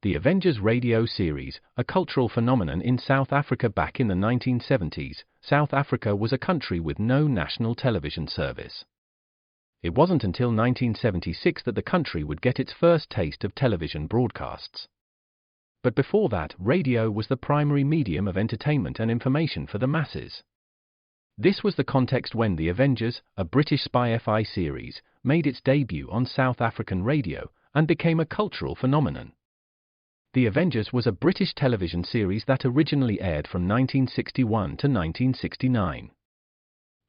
The Avengers radio series, a cultural phenomenon in South Africa back in the 1970s. South Africa was a country with no national television service. It wasn't until 1976 that the country would get its first taste of television broadcasts. But before that, radio was the primary medium of entertainment and information for the masses. This was the context when The Avengers, a British spy-fi series, made its debut on South African radio and became a cultural phenomenon. The Avengers was a British television series that originally aired from 1961 to 1969.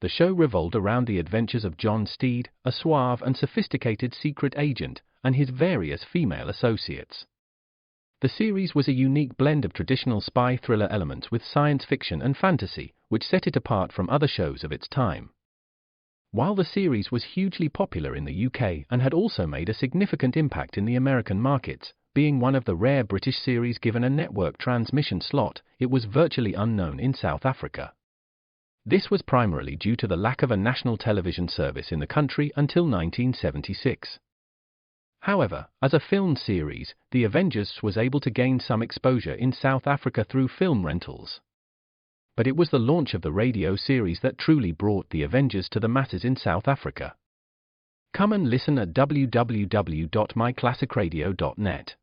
The show revolved around the adventures of John Steed, a suave and sophisticated secret agent, and his various female associates. The series was a unique blend of traditional spy thriller elements with science fiction and fantasy, which set it apart from other shows of its time. While the series was hugely popular in the UK and had also made a significant impact in the American markets, being one of the rare British series given a network transmission slot, it was virtually unknown in South Africa. This was primarily due to the lack of a national television service in the country until 1976. However, as a film series, The Avengers was able to gain some exposure in South Africa through film rentals. But it was the launch of the radio series that truly brought The Avengers to the masses in South Africa. Come and listen at www.myclassicradio.net.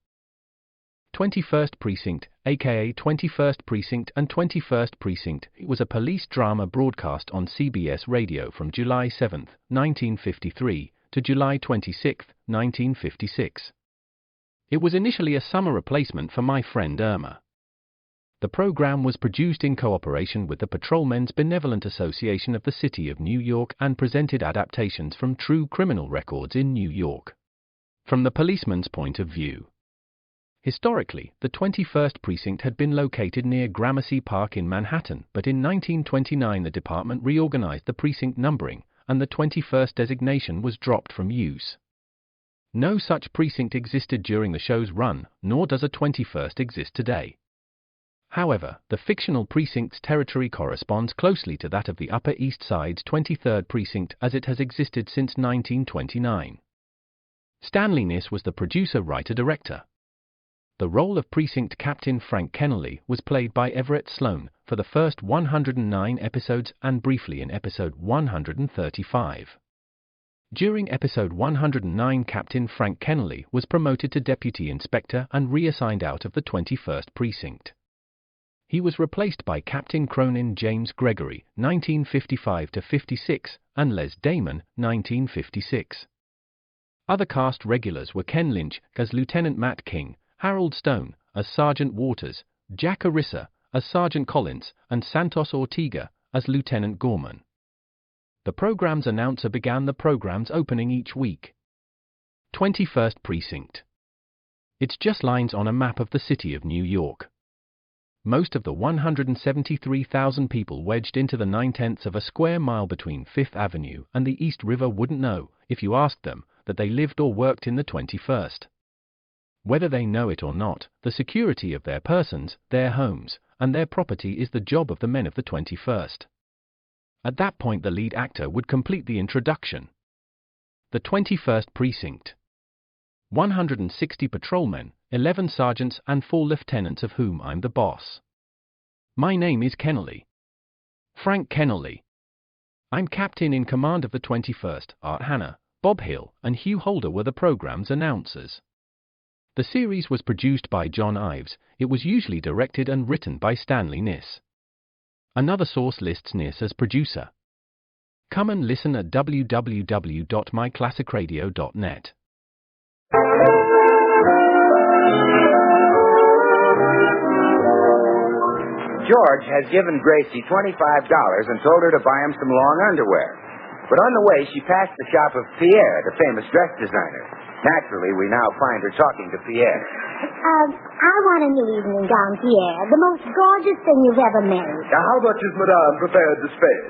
21st Precinct, aka 21st Precinct and 21st Precinct, was a police drama broadcast on CBS Radio from July 7, 1953, to July 26, 1956. It was initially a summer replacement for My Friend Irma. The program was produced in cooperation with the Patrolmen's Benevolent Association of the City of New York and presented adaptations from true criminal records in New York, from the policeman's point of view. Historically, the 21st Precinct had been located near Gramercy Park in Manhattan, but in 1929 the department reorganized the precinct numbering, and the 21st designation was dropped from use. No such precinct existed during the show's run, nor does a 21st exist today. However, the fictional precinct's territory corresponds closely to that of the Upper East Side's 23rd Precinct as it has existed since 1929. Stanley Niss was the producer-writer-director. The role of Precinct Captain Frank Kennelly was played by Everett Sloan for the first 109 episodes and briefly in episode 135. During episode 109, Captain Frank Kennelly was promoted to Deputy Inspector and reassigned out of the 21st Precinct. He was replaced by Captain Cronin James Gregory, 1955-56, and Les Damon, 1956. Other cast regulars were Ken Lynch as Lieutenant Matt King, Harold Stone as Sergeant Waters, Jack Arissa as Sergeant Collins, and Santos Ortega as Lieutenant Gorman. The program's announcer began the program's opening each week. 21st Precinct. It's just lines on a map of the city of New York. Most of the 173,000 people wedged into the 9/10 of a square mile between Fifth Avenue and the East River wouldn't know, if you asked them, that they lived or worked in the 21st. Whether they know it or not, the security of their persons, their homes, and their property is the job of the men of the 21st. At that point the lead actor would complete the introduction. The 21st Precinct. 160 patrolmen, 11 sergeants and 4 lieutenants of whom I'm the boss. My name is Kennelly. Frank Kennelly. I'm captain in command of the 21st. Art Hanna, Bob Hill, and Hugh Holder were the program's announcers. The series was produced by John Ives. It was usually directed and written by Stanley Niss. Another source lists Niss as producer. Come and listen at www.myclassicradio.net. George has given Gracie $25 and told her to buy him some long underwear. But on the way, she passed the shop of Pierre, the famous dress designer. Naturally, we now find her talking to Pierre. I want a new evening gown, Pierre. The most gorgeous thing you've ever made. Now, how much is Madame prepared to spend?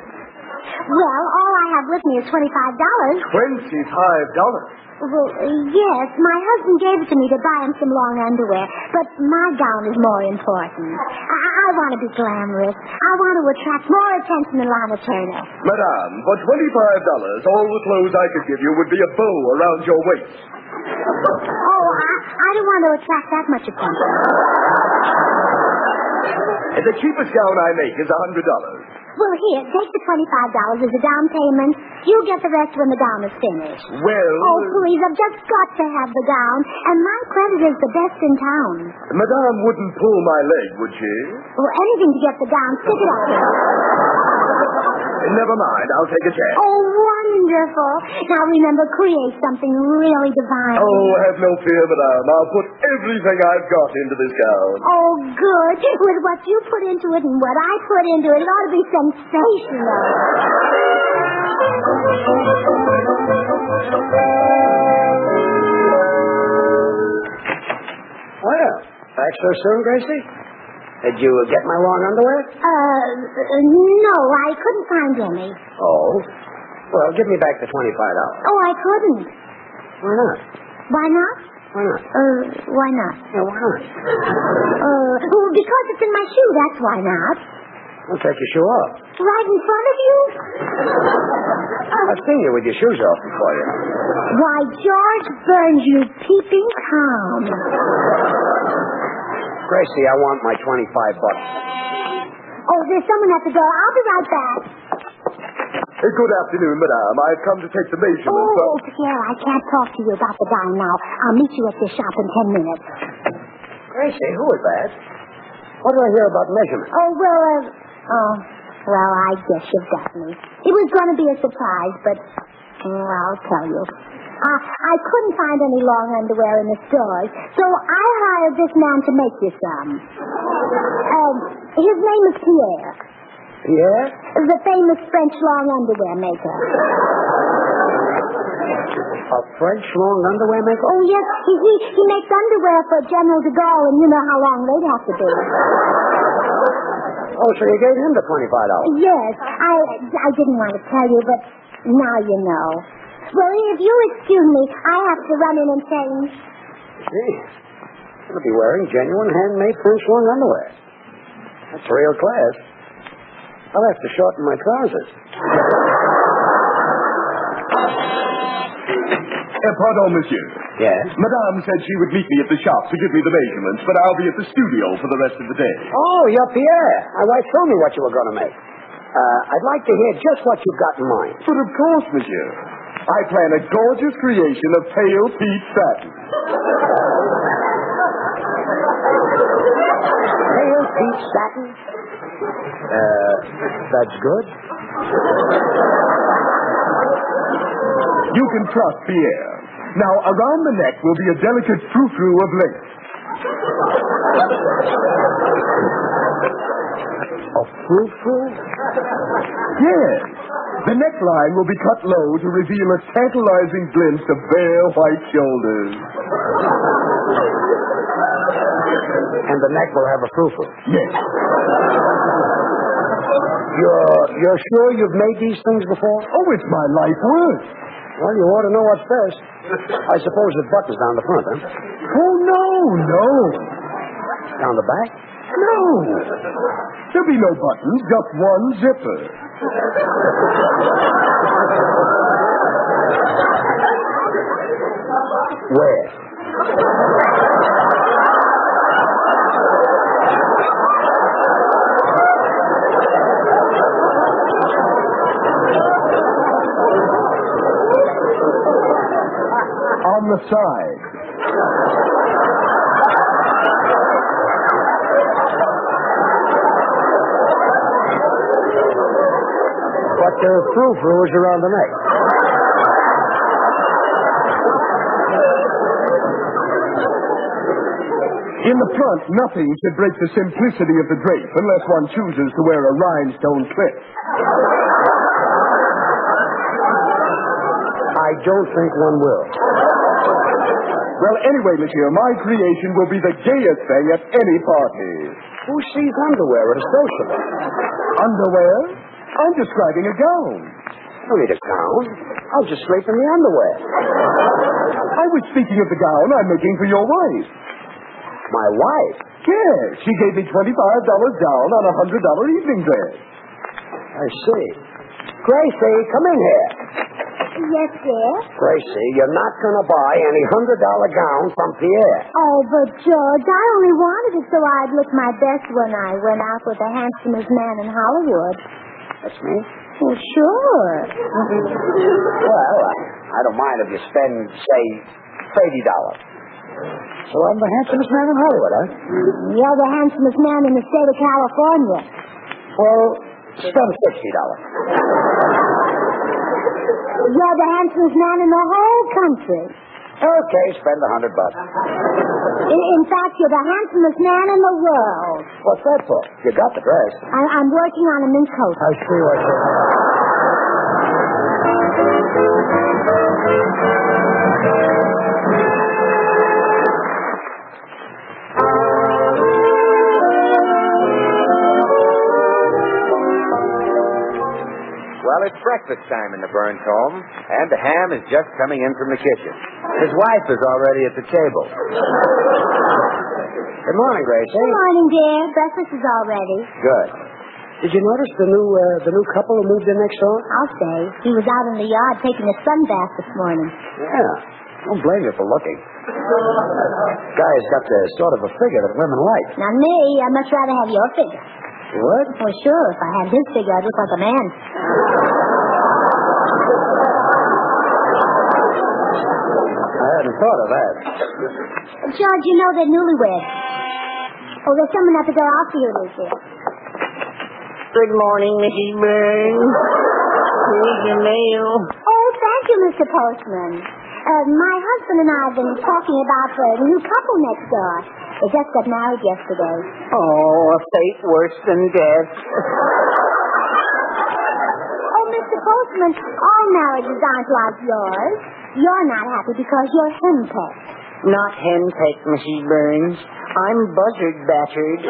Well, all I have with me is $25. $25? Well, yes, my husband gave it to me to buy him some long underwear, but my gown is more important. I want to be glamorous. I want to attract more attention than Lana Turner. Madame, for $25, all the clothes I could give you would be a bow around your waist. Oh, I don't want to attract that much attention. The cheapest gown I make is $100. Well, here, take the $25 as a down payment. You'll get the rest when the gown is finished. Well... Oh, please, I've just got to have the gown. And my credit is the best in town. Madame wouldn't pull my leg, would she? Well, anything to get the gown. Stick it up. Never mind. I'll take a chance. Oh, wonderful. Now, remember, create something really divine. Oh, have no fear, Madame. I'll put everything I've got into this gown. Oh, good. With what you put into it and what I put into it, it ought to be sensational. Well, back so soon, Gracie? Did you get my long underwear? No, I couldn't find any. Oh. Well, give me back the $25. Oh, I couldn't. Why not? Why not? Why not? Why not? Yeah, why not? Well, because it's in my shoe, that's why not. Well, take your shoe off. Right in front of you? I've seen you with your shoes off before you. Why, George Burns, you peeping Tom. Gracie, I want my $25. Oh, there's someone at the door. I'll be right back. Good afternoon, Madame. I've come to take the measurements. Oh, Pierre, I can't talk to you about the gown now. I'll meet you at the shop in 10 minutes. Gracie, who is that? What did I hear about measurements? Well, I guess you've got me. It was going to be a surprise, but I'll tell you. I couldn't find any long underwear in the stores, so I hired this man to make you some. His name is Pierre. Pierre? The famous French long underwear maker. A French long underwear maker? Oh, yes. He makes underwear for General de Gaulle, and you know how long they'd have to be. Oh, so you gave him the $25? Yes. I didn't want to tell you, but now you know. Well, if you'll excuse me, I have to run in and change. Gee, you'll be wearing genuine handmade French long underwear. That's real class. I'll have to shorten my trousers. Pardon, monsieur. Yes? Madame said she would meet me at the shop to give me the measurements, but I'll be at the studio for the rest of the day. Oh, you're Pierre. My wife told me what you were going to make. I'd like to hear just what you've got in mind. But of course, monsieur. I plan a gorgeous creation of pale peach satin. Pale peach satin? That's good. You can trust Pierre. Now, around the neck will be a delicate frou-frou of lace. A frou-frou? Yes. The neckline will be cut low to reveal a tantalizing glimpse of bare white shoulders. And the neck will have a frou-frou? Yes. You're sure you've made these things before? Oh, it's my life work. Well, you ought to know what's best. I suppose the buttons down the front, huh? Oh, no. Down the back? No. There'll be no buttons, just one zipper. Where? On the side. But the frou-frou is around the neck. In the front, nothing should break the simplicity of the drape unless one chooses to wear a rhinestone clip. I don't think one will. Well, anyway, monsieur, my creation will be the gayest thing at any party. Who sees underwear at a social? Underwear? I'm describing a gown. No need a gown. I'll just straighten the underwear. I was speaking of the gown I'm making for your wife. My wife? Yes, she gave me $25 down on a $100 evening dress. I see. Gracie, come in here. Yes, dear? Gracie, you're not going to buy any $100 gown from Pierre. Oh, but George, I only wanted it so I'd look my best when I went out with the handsomest man in Hollywood. That's me? Well, sure. Well, I don't mind if you spend, say, $30. So I'm the handsomest man in Hollywood, huh? You're the handsomest man in the state of California. Well, spend $60. You're the handsomest man in the whole country. Okay, spend $100. In fact, you're the handsomest man in the world. What's that for? You got the dress. I'm working on a mink coat. I see what you're saying. Well, it's breakfast time in the Burns home, and the ham is just coming in from the kitchen. His wife is already at the table. Good morning, Gracie. Good morning, dear. Breakfast is all ready. Good. Did you notice the new couple who moved in next door? I'll say. He was out in the yard taking a sun bath this morning. Yeah. Don't blame you for looking. Guy's got the sort of a figure that women like. Not me. I'd much rather have your figure. What? Well, sure. If I had his figure, I'd look like a man. I hadn't thought of that. George, you know they're newlyweds. Oh, there's someone at the door. I'll see who it is here. Good morning, Mrs. Burns. Here's your mail. Oh, thank you, Mr. Postman. My husband and I have been talking about the new couple next door. They just got married yesterday. Oh, a fate worse than death. Oh, Mr. Postman, all marriages aren't like yours. You're not happy because you're henpecked. Not henpecked, Mrs. Burns. I'm buzzard-battered.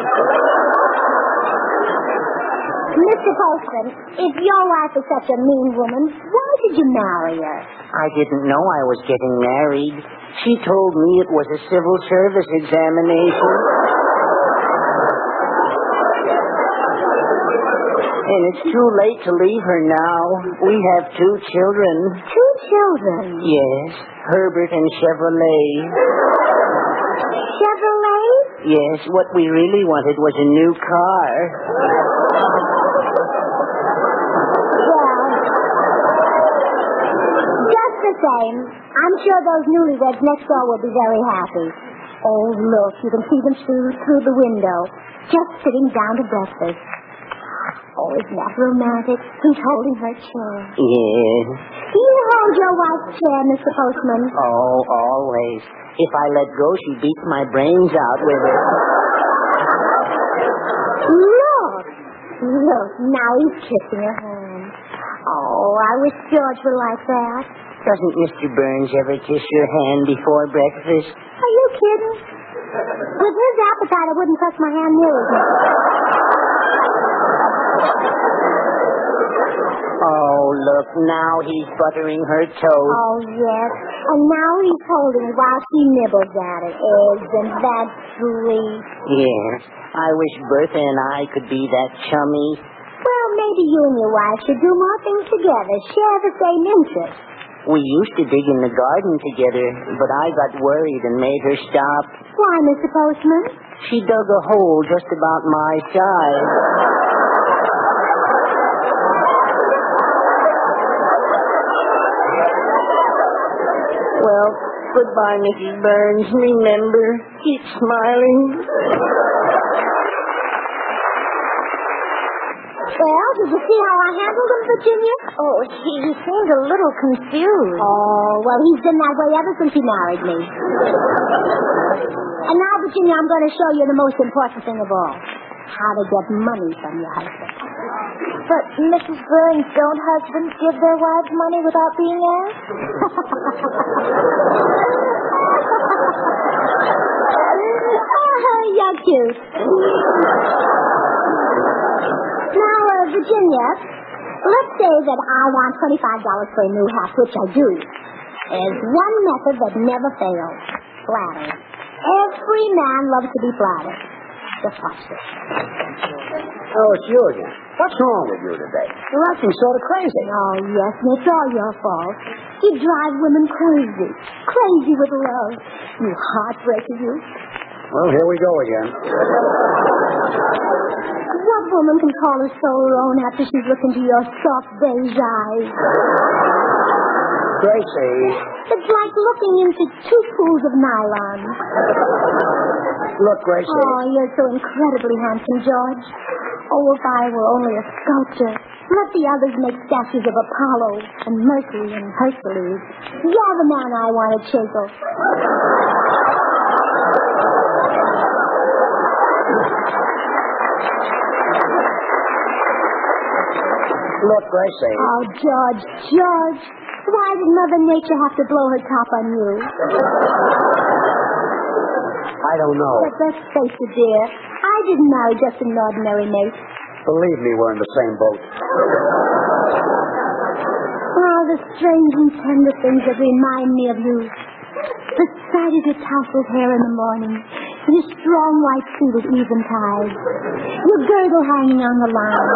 Mr. Postman, if your wife is such a mean woman, why did you marry her? I didn't know I was getting married. She told me it was a civil service examination. And it's too late to leave her now. We have 2 children. 2 children? Yes, Herbert and Chevrolet. Chevrolet? Yes, what we really wanted was a new car. Same. I'm sure those newlyweds next door will be very happy. Oh, look, you can see them through the window, just sitting down to breakfast. Oh, isn't that romantic? He's holding her chair. Yes. Do you hold your wife's chair, Mr. Postman? Oh, always. If I let go, she beats my brains out with it. Look, now he's kissing her hand. Oh, I wish George were like that. Doesn't Mr. Burns ever kiss your hand before breakfast? Are you kidding? With his appetite, I wouldn't touch my hand near as much. Oh, look, now he's buttering her toast. Oh, yes. And now he's holding it while she nibbles at it. Isn't that sweet? Yes. I wish Bertha and I could be that chummy. Well, maybe you and your wife should do more things together. Share the same interests. We used to dig in the garden together, but I got worried and made her stop. Why, Mr. Postman? She dug a hole just about my size. Well, goodbye, Mrs. Burns. Remember, keep smiling. Well, did you see how I handled him, Virginia? Oh, he seemed a little confused. Oh, well, he's been that way ever since he married me. And now, Virginia, I'm going to show you the most important thing of all. How to get money from your husband. But, Mrs. Burns, don't husbands give their wives money without being asked? You're cute. Now, Virginia, let's say that I want $25 for a new hat, which I do. There's one method that never fails. Flattery. Every man loves to be flattered. Just watch this. Oh, it's you again. What's wrong with you today? You're acting sort of crazy. Oh, yes, and it's all your fault. You drive women crazy. Crazy with love. You heartbreaker, you. Well, here we go again. What woman can call her soul her own after she's looked into your soft beige eyes? Gracie. It's like looking into two pools of nylon. Look, Gracie. Oh, you're so incredibly handsome, George. Oh, if I were only a sculptor. Let the others make statues of Apollo and Mercury and Hercules. You're the man I want to chisel. Look, Gracie. Oh, George. Why did Mother Nature have to blow her top on you? I don't know. But let's face it, dear. I didn't marry just an ordinary mate. Believe me, we're in the same boat. Oh, the strange and tender things that remind me of you. The sight of your tousled hair in the morning, your strong white suit at eventide, your girdle hanging on the line.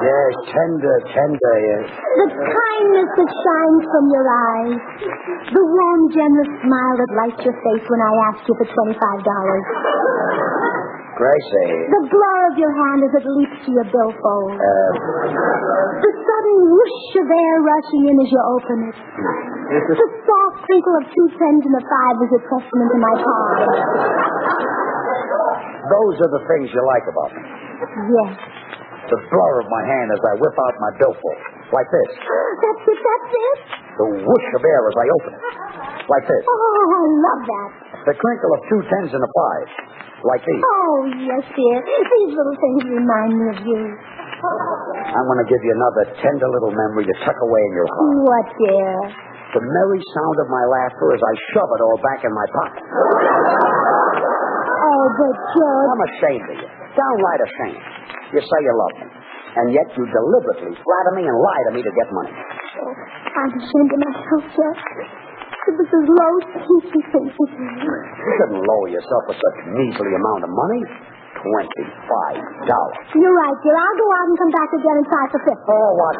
Yes, tender, yes. The kindness that shines from your eyes. The warm, generous smile that lights your face when I ask you for $25. Gracie. The blur of your hand as it leaps to your billfold. The sudden whoosh of air rushing in as you open it. The soft crinkle of 2 pence and a 5 as you press them into my palm. Those are the things you like about me. Yes. The blur of my hand as I whip out my billfold. Like this. That's it. The whoosh of air as I open it. Like this. Oh, I love that. The crinkle of 2 10s and a 5. Like these. Oh, yes, dear. These little things remind me of you. I'm going to give you another tender little memory to tuck away in your heart. What, dear? The merry sound of my laughter as I shove it all back in my pocket. Oh, but George... I'm ashamed of you. Downright ashamed. You say you love me, and yet you deliberately flatter me and lie to me to get money. Oh, I'm ashamed of myself, George. It was as low as you think it was. You couldn't lower yourself for such measly amount of money. $25. You're right, dear. I'll go out and come back again and try for 50. Oh, what?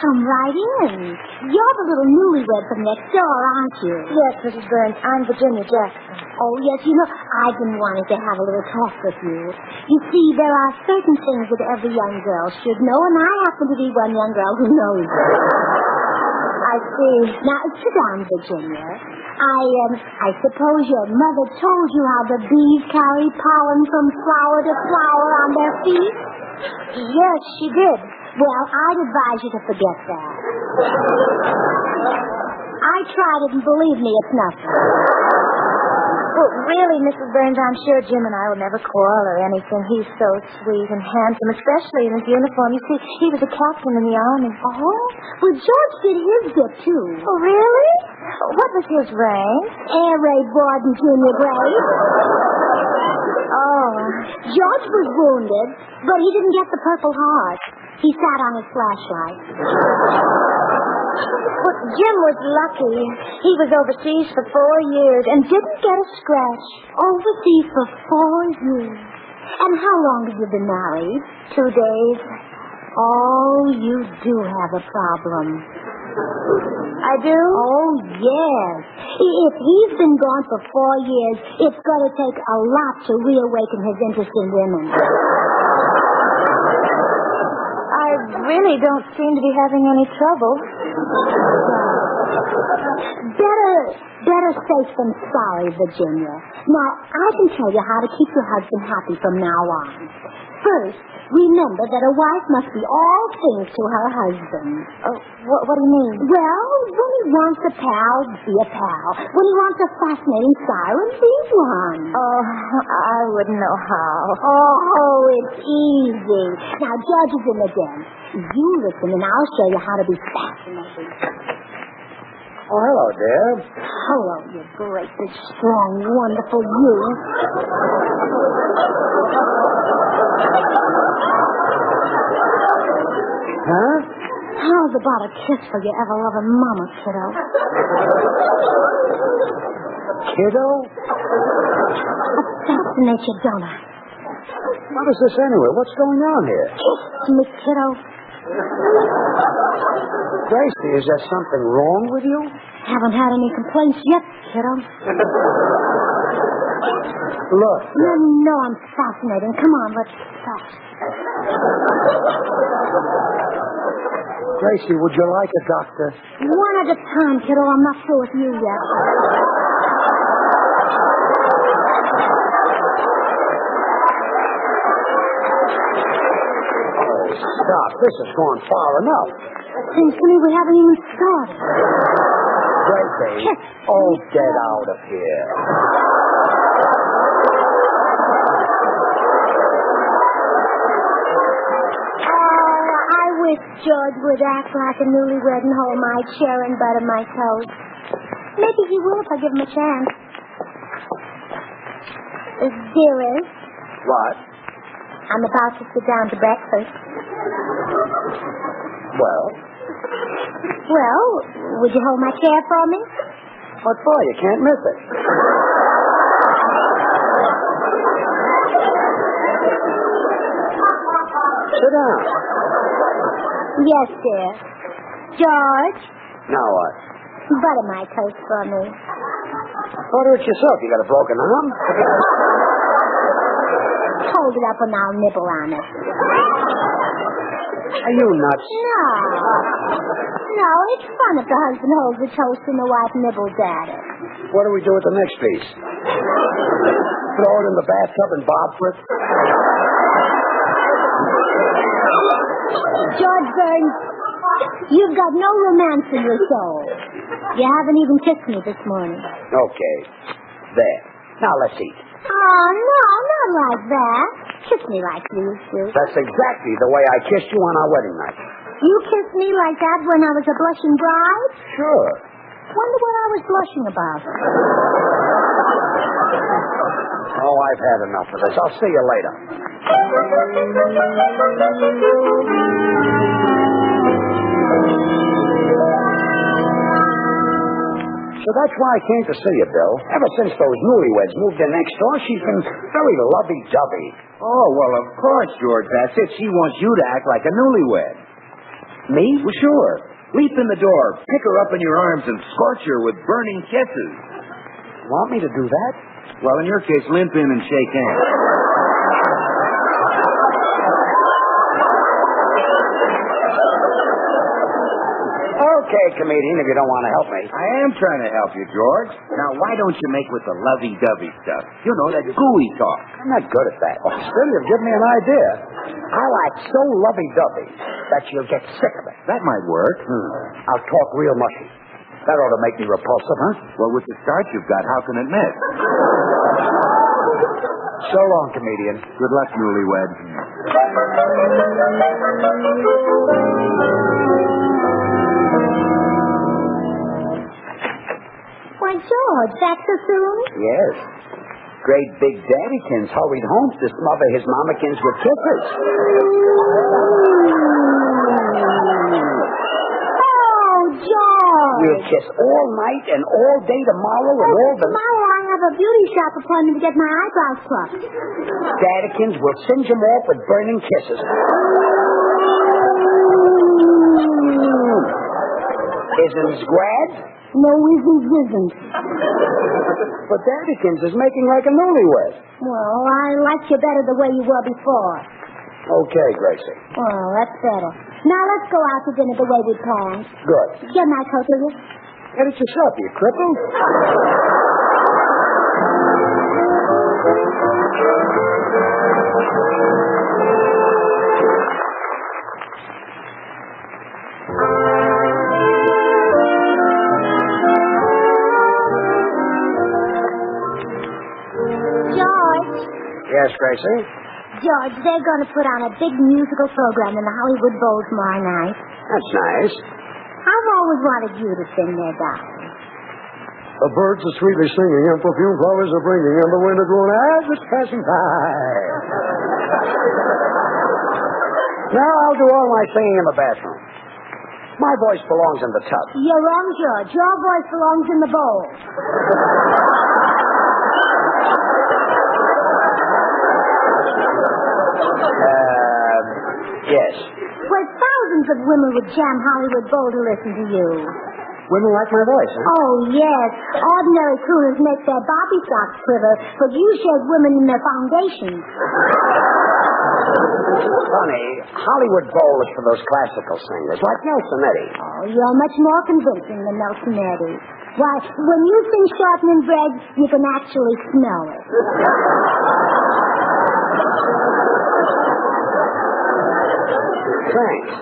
Come right in. You're the little newlywed from next door, aren't you? Yes, Mrs. Burns. I'm Virginia Jackson. Oh, yes. You know, I've been wanting to have a little talk with you. You see, there are certain things that every young girl should know, and I happen to be one young girl who knows them. I see. Now, sit down, Virginia. I suppose your mother told you how the bees carry pollen from flower to flower on their feet? Yes, she did. Well, I'd advise you to forget that. I tried it, and believe me, it's nothing. Well, really, Mrs. Burns, I'm sure Jim and I will never quarrel or anything. He's so sweet and handsome, especially in his uniform. You see, he was a captain in the Army. Oh? Well, George did his bit, too. Oh, really? What was his rank? Air Raid Warden, Junior grade. Oh. George was wounded, but he didn't get the Purple Heart. He sat on his flashlight. Well, Jim was lucky. He was overseas for 4 years and didn't get a scratch. Overseas for 4 years. And how long have you been married? 2 days. Oh, you do have a problem. I do? Oh, yes. If he's been gone for 4 years, it's going to take a lot to reawaken his interest in women. I really don't seem to be having any trouble. Better safe than sorry, Virginia. Now, I can tell you how to keep your husband happy from now on. First, remember that a wife must be all things to her husband. What do you mean? Well, when he wants a pal, be a pal. When he wants a fascinating siren, be one. Oh, I wouldn't know how. Oh, it's easy. Now, George is in the den. You listen, and I'll show you how to be fascinating. Oh, hello, dear. Hello, you great, big, strong, wonderful you. Huh? How's about a kiss for your ever-loving mama, kiddo? Kiddo? That fascinates you, don't I? What is this anyway? What's going on here? Kiss me, kiddo. Gracie, is there something wrong with you? Haven't had any complaints yet, kiddo. Look. You know I'm fascinating. Come on, let's start. Gracie, would you like a doctor? One at a time, kiddo. I'm not through with you yet. Oh, stop. This has gone far enough. Seems to me we haven't even started. Gracie. Oh, get out of here. I wish George would act like a newlywed and hold my chair and butter my toast. Maybe he will if I give him a chance. Dearest, What? I'm about to sit down to breakfast. Well, Well, would you hold my chair for me? what for? You can't miss it. Sit down. Yes, dear. George, Now what? butter my toast for me. Order it yourself. You got a broken arm? Hold it up and I'll nibble on it. Are you nuts? No, it's fun if the husband holds the toast and the wife nibbles at it. What do we do with the next piece? Throw it in the bathtub and bob for it? George Burns, you've got no romance in your soul. You haven't even kissed me this morning. Okay. There. Now let's eat. Oh, no, not like that. Kiss me like you used to. That's exactly the way I kissed you on our wedding night. You kissed me like that when I was a blushing bride? Sure. Wonder what I was blushing about. Oh, I've had enough of this. I'll see you later. So that's why I came to see you, Bill. Ever since those newlyweds moved in next door, she's been very lovey-dovey. Oh, well, of course, George. That's it. She wants you to act like a newlywed. Me? Well, sure. Leap in the door, pick her up in your arms, and scorch her with burning kisses. Want me to do that? Well, in your case, limp in and shake hands. Okay, comedian, if you don't want to help me. I am trying to help you, George. Now, why don't you make with the lovey-dovey stuff? You know, that gooey talk. I'm not good at that. Well, still, you've given me an idea. I'll act so lovey-dovey that you'll get sick of it. That might work. I'll talk real mushy. That ought to make me repulsive, huh? Well, with the start you've got, how can it miss? So long, comedian. Good luck, newlywed. Why, George, back so soon? Yes. Great big daddykins hurried home to smother his mamakins with kisses. Oh, George. We'll kiss all night and all day tomorrow and all the... Tomorrow I have a beauty shop appointment to get my eyebrows plucked. Daddykins will singe them off with burning kisses. Isn't Grad? No, isn't. But Daddykins is making like a newlywed. Well, I like you better the way you were before. Okay, Gracie. Oh, that's better. Now let's go out to dinner the way we planned. Good. Get my coat, will you? Get it yourself, you cripple. Yes, Gracie? George, they're going to put on a big musical program in the Hollywood Bowl tomorrow night. That's nice. I've always wanted you to sing there, darling. The birds are sweetly singing, and perfume flowers are bringing, and the wind is blowing as it's passing by. Now I'll do all my singing in the bathroom. My voice belongs in the tub. You're wrong, George. Your voice belongs in the bowl. Yes. Well, thousands of women would jam Hollywood Bowl to listen to you. Women like my voice, huh? Oh, yes. Ordinary crooners make their bobby socks quiver, but you shake women in their foundations. Funny, Hollywood Bowl is for those classical singers, like Nelson Eddy. Oh, you're much more convincing than Nelson Eddy. Why, when you sing shortening bread, you can actually smell it. Thanks.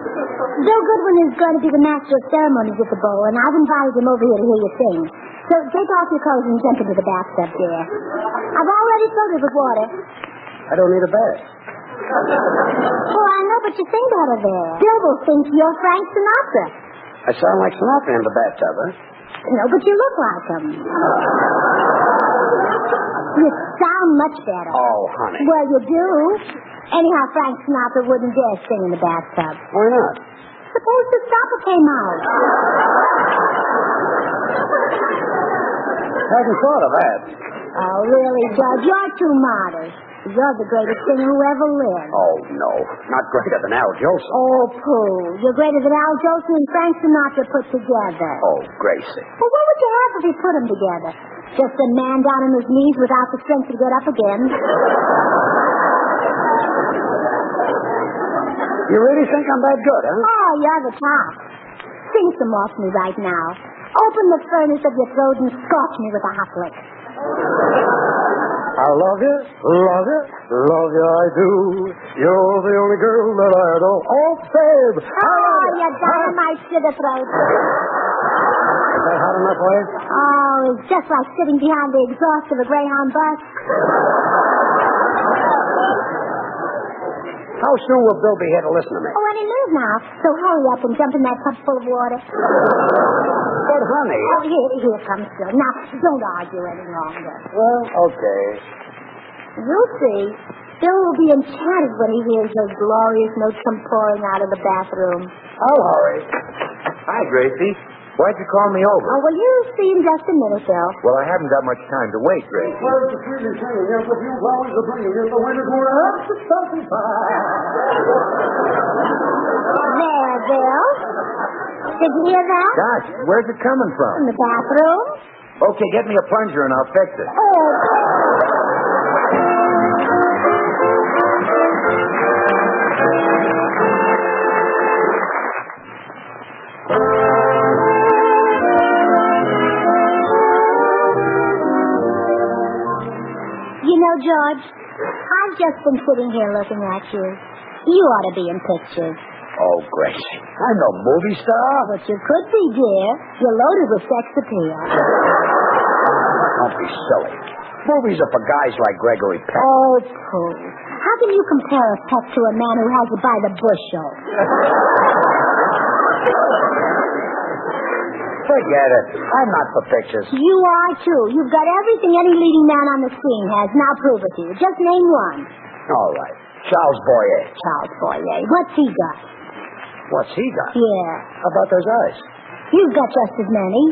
Bill Goodwin is going to be the master of ceremonies at the bowl, and I've invited him over here to hear you sing. So take off your clothes and jump into the bathtub, dear. I've already filled it with water. I don't need a bath. Oh, I know, but you sing better there. Bill will think you're Frank Sinatra. I sound like Sinatra in the bathtub, huh? No, but you look like him. You sound much better. Oh, honey. Well, you do. Anyhow, Frank Sinatra wouldn't dare sing in the bathtub. Why not? Suppose the stopper came out. Hadn't thought of that. Oh, really, Judge? You're too modest. You're the greatest singer who ever lived. Oh, no. Not greater than Al Jolson. Oh, pooh. You're greater than Al Jolson and Frank Sinatra put together. Oh, Gracie. Well, what would you have if you put them together? Just a man down on his knees without the strength to get up again. You really think I'm that good, huh? Oh, you're the top. Sing some more to me right now. Open the furnace of your throat and scorch me with a hot lick. I love you, I do. You're the only girl that I adore. Oh, babe. Oh, you dynamite sugar throat. Is that hot enough for you? Oh, it's just like sitting behind the exhaust of a Greyhound bus. How soon will Bill be here to listen to me? Oh, any minute now. So hurry up and jump in that cup full of water. But, honey... Oh, here comes Bill. Now, don't argue any longer. Well, okay. You'll see. Bill will be enchanted when he hears those glorious notes come pouring out of the bathroom. I'll hurry. Hi, Gracie. Why'd you call me over? Oh, well, you'll see in just a minute, Bill. Well, I haven't got much time to wait, Gracie. Birds are sweetly singing, and the few flowers are bringing, and the wind is blowing up the starting fire. There, Bill. Did you hear that? Gosh, where's it coming from? In the bathroom. Okay, get me a plunger and I'll fix it. Oh, George, I've just been sitting here looking at you. You ought to be in pictures. Oh, Gracie, I'm no movie star. But you could be, dear. You're loaded with sex appeal. Don't be silly. Movies are for guys like Gregory Peck. Oh, pooh. How can you compare a Peck to a man who has it by the bushel? Forget it. I'm not for pictures. You are, too. You've got everything any leading man on the screen has. Now prove it to you. Just name one. All right. Charles Boyer. Charles Boyer. What's he got? What's he got? Yeah. How about those eyes? You've got just as many.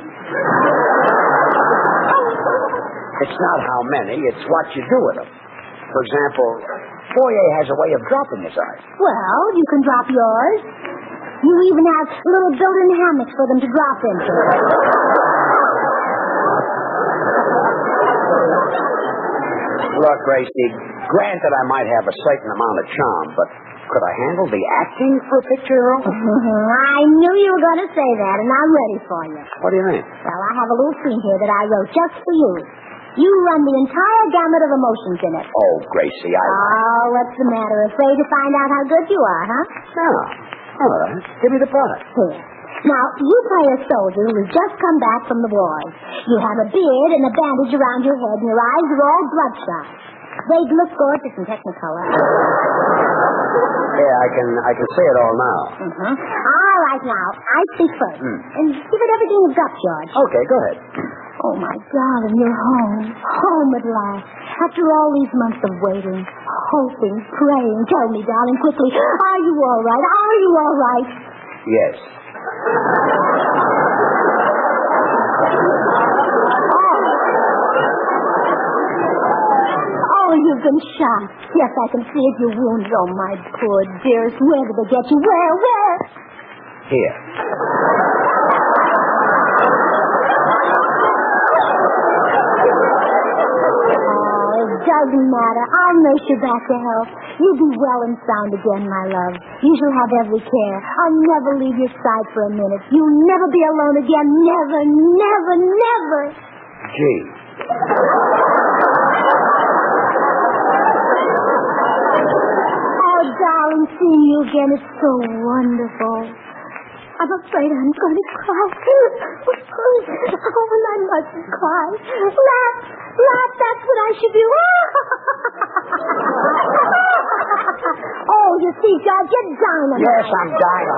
It's not how many. It's what you do with them. For example, Boyer has a way of dropping his eyes. Well, you can drop yours. You even have little built-in hammocks for them to drop into. Look, Gracie, granted I might have a certain amount of charm, but could I handle the acting for a picture, I knew you were going to say that, and I'm ready for you. What do you mean? Well, I have a little scene here that I wrote just for you. You run the entire gamut of emotions in it. Oh, Gracie, Oh, what's the matter? Afraid to find out how good you are, huh? No. All right. Give me the part. Here. Now, you play a soldier who's just come back from the wars. You have a beard and a bandage around your head, and your eyes are all bloodshot. They'd look gorgeous in Technicolor. Yeah, I can say it all now. All right, right now. I speak first. And give it everything you've got, George. Okay, go ahead. Oh, my darling, you're home. Home at last. After all these months of waiting, hoping, praying. Tell me, darling, quickly, are you all right? Are you all right? Yes. Oh, you've been shot. Yes, I can see it. You're wounded. Oh, my poor dearest. Where did they get you? Where? Here. Doesn't matter. I'll nurse you back to health. You'll be well and sound again, my love. You shall have every care. I'll never leave your side for a minute. You'll never be alone again. Never, never, never. Gee. Oh, darling, seeing you again is so wonderful. I'm afraid I'm going to cry. Oh, and I mustn't cry. Laugh, that's what I should do. Oh, you see, George, you're dying. Yes, I'm dying.